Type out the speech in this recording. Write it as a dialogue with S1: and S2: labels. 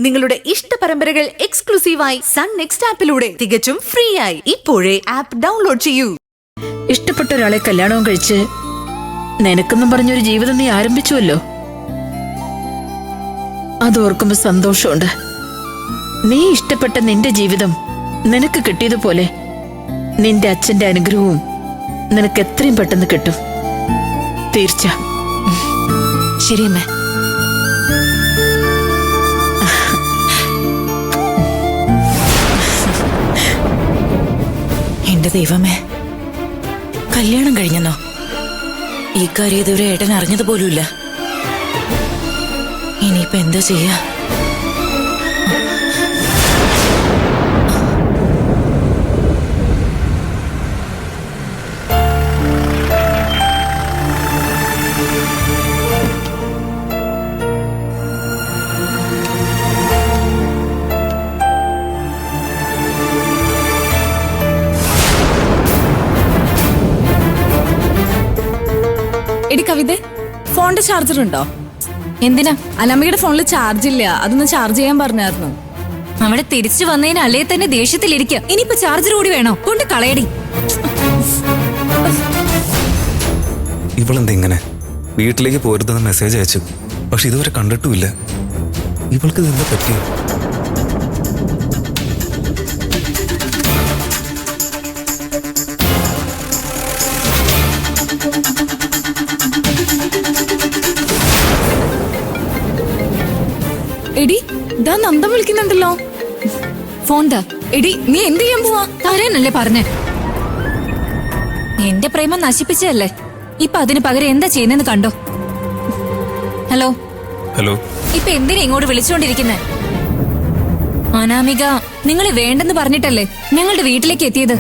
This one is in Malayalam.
S1: നിങ്ങളുടെ ഇഷ്ട പരമ്പരകൾ എക്സ്ക്ലൂസീവായി സൺ നെക്സ്റ്റ് ആപ്പിലൂടെ തികച്ചും ഫ്രീ ആയി ഇപ്പോഴേ ആപ്പ് ഡൗൺലോഡ് ചെയ്യൂ.
S2: ഇഷ്ടപ്പെട്ട ഒരാളെ കല്യാണവും കഴിച്ച് നിനക്കെന്നും പറഞ്ഞൊരു ജീവിതം നീ ആരംഭിച്ചുവല്ലോ. അതോർക്കുമ്പോ സന്തോഷമുണ്ട്. നീ ഇഷ്ടപ്പെട്ട നിന്റെ ജീവിതം നിനക്ക് കിട്ടിയതുപോലെ നിന്റെ അച്ഛന്റെ അനുഗ്രഹവും നിനക്ക് എത്രയും പെട്ടെന്ന് കിട്ടും. തീർച്ച.
S3: ശരിയമ്മേ. എന്റെ ദൈവമേ, കല്യാണം കഴിഞ്ഞെന്നോ? ഈ കാര്യം ഇതുവരെ ഏട്ടൻ അറിഞ്ഞത് പോലുമില്ല. ഇനിയിപ്പോ എന്താ ചെയ്യാ?
S4: എടി കവിതേ, ഫോണിന്റെ ചാർജർ ഉണ്ടോ?
S5: എന്തിനാ?
S4: അനമ്മയുടെ ഫോണിൽ ചാർജ് ഇല്ല, അതൊന്ന് ചാർജ് ചെയ്യാൻ പറഞ്ഞായിരുന്നു.
S5: അവിടെ തിരിച്ചു വന്നതിന് അല്ലേ തന്നെ ദേഷ്യത്തിലിരിക്കുക. ഇനിയിപ്പോ ചാർജർ കൂടി വേണോ? കൊണ്ട് കളയടി.
S6: ഇവളെന്താ ഇങ്ങനെ? വീട്ടിലേക്ക് പോരുതെന്ന് മെസ്സേജ് അയച്ചു, പക്ഷെ ഇതുവരെ കണ്ടിട്ടുമില്ല. ഇവൾക്ക് ഇതെന്താ പറ്റി?
S4: എടി, ഇതാ നന്ദം വിളിക്കുന്നുണ്ടല്ലോ.
S5: ഫോൺ താ.
S4: എടി, നീ എന്ത് ചെയ്യാൻ പോവാ?
S5: തരാനല്ലേ പറഞ്ഞേ? എന്റെ പ്രേമം നശിപ്പിച്ചതല്ലേ, ഇപ്പൊ അതിന് പകരം എന്താ ചെയ്യുന്നെന്ന് കണ്ടോ? Hello
S6: hello.
S5: ഇപ്പൊ എന്തിനാ ഇങ്ങോട്ട് വിളിച്ചോണ്ടിരിക്കുന്നേ? അനാമിക നിങ്ങളെ വേണ്ടെന്ന് പറഞ്ഞിട്ടല്ലേ ഞങ്ങളുടെ വീട്ടിലേക്ക് എത്തിയത്.